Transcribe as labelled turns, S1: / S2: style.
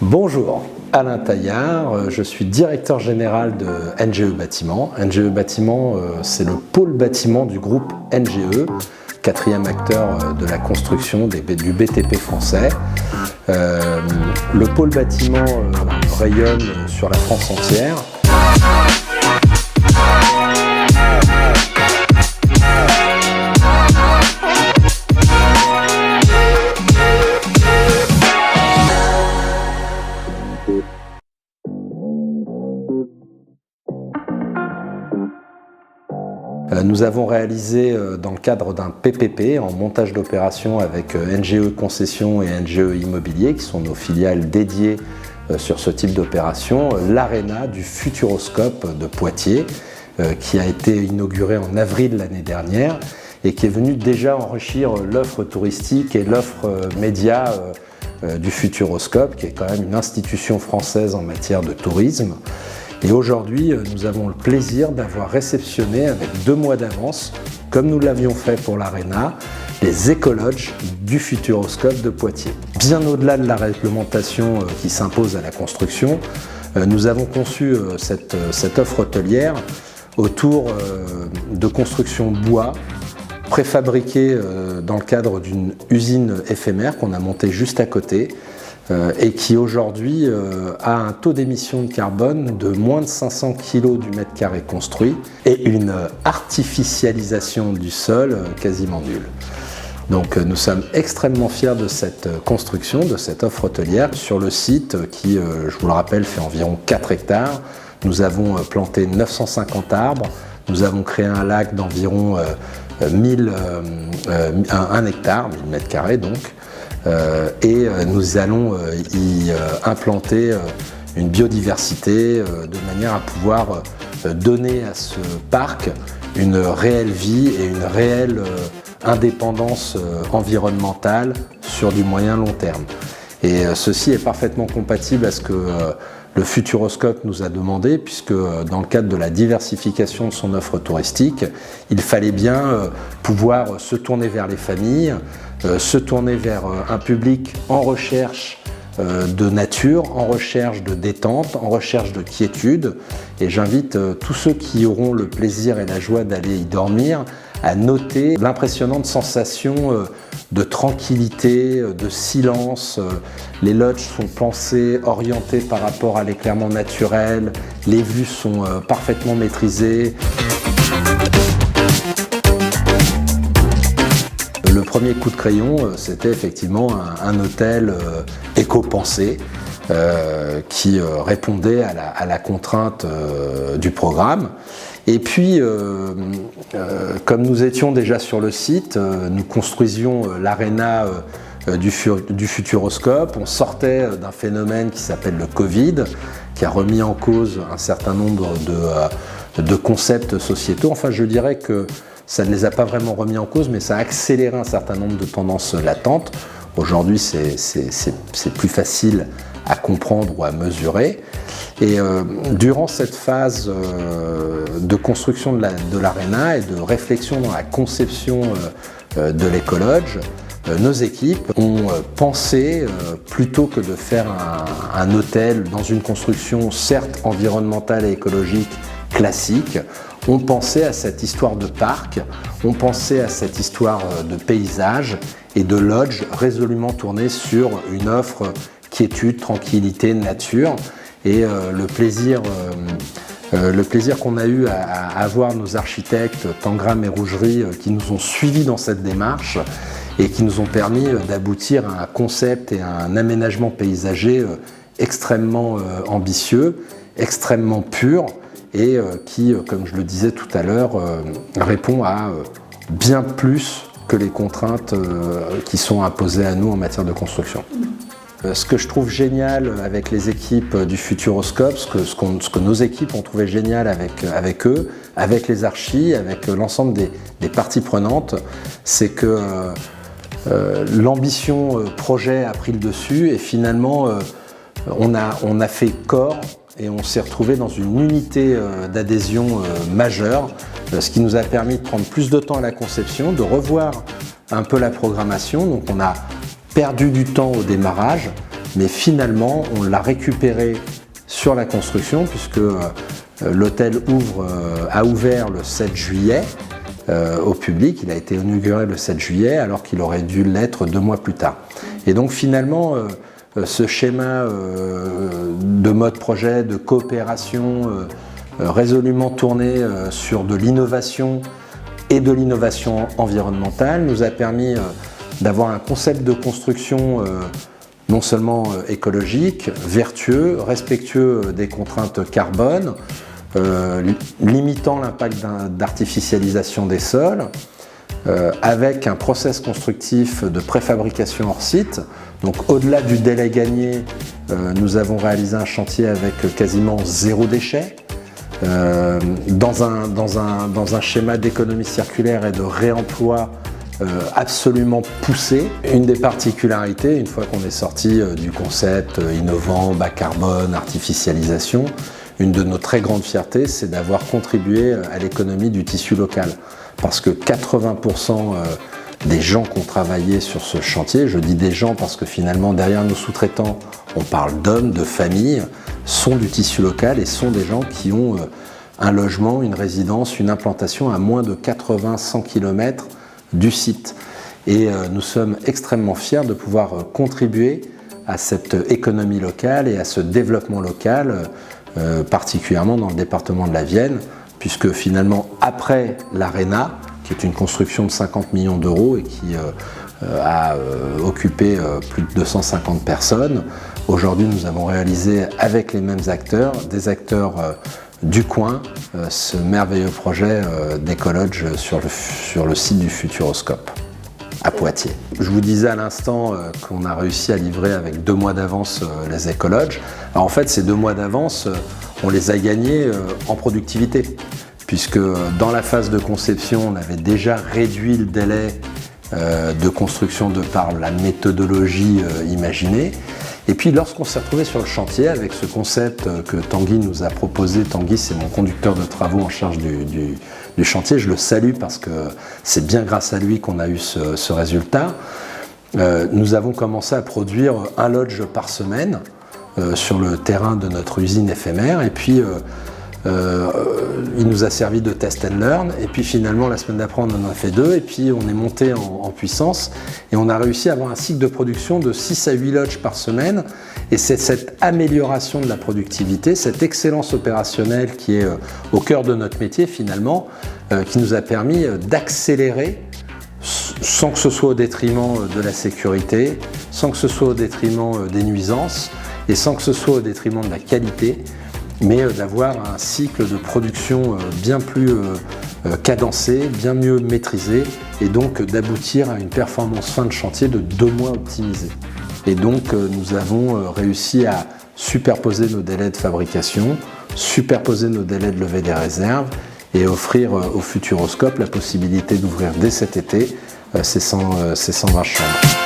S1: Bonjour, Alain Taillard, je suis directeur général de NGE Bâtiment. NGE Bâtiment, c'est le pôle bâtiment du groupe NGE, quatrième acteur de la construction du BTP français. Le pôle bâtiment rayonne sur la France entière. Nous avons réalisé dans le cadre d'un PPP en montage d'opération avec NGE Concession et NGE Immobilier, qui sont nos filiales dédiées sur ce type d'opération, l'Arena du Futuroscope de Poitiers, qui a été inauguré en avril l'année dernière et qui est venu déjà enrichir l'offre touristique et l'offre média du Futuroscope, qui est quand même une institution française en matière de tourisme. Et aujourd'hui, nous avons le plaisir d'avoir réceptionné avec 2 mois d'avance, comme nous l'avions fait pour l'Arena, les écologes du Futuroscope de Poitiers. Bien au-delà de la réglementation qui s'impose à la construction, nous avons conçu cette offre hôtelière autour de construction bois, préfabriquée dans le cadre d'une usine éphémère qu'on a montée juste à côté, et qui aujourd'hui a un taux d'émission de carbone de moins de 500 kg du mètre carré construit et une artificialisation du sol quasiment nulle. Donc nous sommes extrêmement fiers de cette construction, de cette offre hôtelière sur le site qui, je vous le rappelle, fait environ 4 hectares. Nous avons planté 950 arbres, nous avons créé un lac d'environ 1 hectare, 1000 mètres carrés donc. Et nous allons y implanter une biodiversité de manière à pouvoir donner à ce parc une réelle vie et une réelle indépendance environnementale sur du moyen long terme. Et ceci est parfaitement compatible à ce que le Futuroscope nous a demandé, puisque dans le cadre de la diversification de son offre touristique, il fallait bien pouvoir se tourner vers les familles, se tourner vers un public en recherche de nature, en recherche de détente, en recherche de quiétude. Et j'invite tous ceux qui auront le plaisir et la joie d'aller y dormir à noter l'impressionnante sensation de tranquillité, de silence. Les lodges sont pensés, orientés par rapport à l'éclairement naturel, les vues sont parfaitement maîtrisées. Le premier coup de crayon, c'était effectivement un hôtel éco-pensé qui répondait à la contrainte du programme. Et puis, comme nous étions déjà sur le site, nous construisions l'Arena du Futuroscope. On sortait d'un phénomène qui s'appelle le Covid, qui a remis en cause un certain nombre de concepts sociétaux. Enfin, je dirais que ça ne les a pas vraiment remis en cause, mais ça a accéléré un certain nombre de tendances latentes. Aujourd'hui, c'est plus facile à comprendre ou à mesurer. Et durant cette phase de construction de l'Arena et de réflexion dans la conception de l'écolodge, nos équipes ont pensé, plutôt que de faire un hôtel dans une construction certes environnementale et écologique classique, on pensait à cette histoire de parc, on pensait à cette histoire de paysage et de lodge résolument tournée sur une offre quiétude, tranquillité, nature. Et le plaisir qu'on a eu à avoir nos architectes Tangram et Rougerie qui nous ont suivis dans cette démarche et qui nous ont permis d'aboutir à un concept et à un aménagement paysager extrêmement ambitieux, extrêmement pur et qui, comme je le disais tout à l'heure, répond à bien plus que les contraintes qui sont imposées à nous en matière de construction. Ce que je trouve génial avec les équipes du Futuroscope, ce que nos équipes ont trouvé génial avec eux, avec les archis, avec l'ensemble des parties prenantes, c'est que l'ambition projet a pris le dessus et finalement on a fait corps et on s'est retrouvé dans une unité d'adhésion majeure, ce qui nous a permis de prendre plus de temps à la conception, de revoir un peu la programmation. Donc on a perdu du temps au démarrage, mais finalement on l'a récupéré sur la construction puisque l'hôtel a ouvert le 7 juillet au public. Il a été inauguré le 7 juillet alors qu'il aurait dû l'être 2 mois plus tard. Et donc finalement, ce schéma de mode projet, de coopération résolument tourné sur de l'innovation et de l'innovation environnementale nous a permis d'avoir un concept de construction non seulement écologique, vertueux, respectueux des contraintes carbone, limitant l'impact d'artificialisation des sols, avec un process constructif de préfabrication hors site. Donc au-delà du délai gagné, nous avons réalisé un chantier avec quasiment 0 déchet, dans un schéma d'économie circulaire et de réemploi absolument poussé. Une des particularités, une fois qu'on est sorti du concept innovant, bas carbone, artificialisation, une de nos très grandes fiertés, c'est d'avoir contribué à l'économie du tissu local. Parce que 80% des gens qui ont travaillé sur ce chantier, je dis des gens parce que finalement derrière nos sous-traitants, on parle d'hommes, de familles, sont du tissu local et sont des gens qui ont un logement, une résidence, une implantation à moins de 80-100 km du site. Et nous sommes extrêmement fiers de pouvoir contribuer à cette économie locale et à ce développement local, particulièrement dans le département de la Vienne, puisque finalement après l'Arena, qui est une construction de 50 millions d'euros et qui a occupé plus de 250 personnes, aujourd'hui nous avons réalisé avec les mêmes acteurs, des acteurs du coin, ce merveilleux projet d'Ecologe sur le site du Futuroscope à Poitiers. Je vous disais à l'instant qu'on a réussi à livrer avec 2 mois d'avance les Ecologe. Alors en fait, ces 2 mois d'avance, on les a gagnés en productivité, puisque dans la phase de conception, on avait déjà réduit le délai de construction de par la méthodologie imaginée. Et puis lorsqu'on s'est retrouvé sur le chantier avec ce concept que Tanguy nous a proposé, Tanguy c'est mon conducteur de travaux en charge du chantier, je le salue parce que c'est bien grâce à lui qu'on a eu ce résultat. Nous avons commencé à produire un lodge par semaine sur le terrain de notre usine éphémère et puis il nous a servi de test and learn et puis finalement la semaine d'après on en a fait 2 et puis on est monté en puissance et on a réussi à avoir un cycle de production de 6 à 8 lodges par semaine et c'est cette amélioration de la productivité, cette excellence opérationnelle qui est au cœur de notre métier finalement qui nous a permis d'accélérer sans que ce soit au détriment de la sécurité, sans que ce soit au détriment des nuisances et sans que ce soit au détriment de la qualité, mais d'avoir un cycle de production bien plus cadencé, bien mieux maîtrisé, et donc d'aboutir à une performance fin de chantier de 2 mois optimisée. Et donc nous avons réussi à superposer nos délais de fabrication, superposer nos délais de levée des réserves, et offrir au Futuroscope la possibilité d'ouvrir dès cet été ces 120 chambres.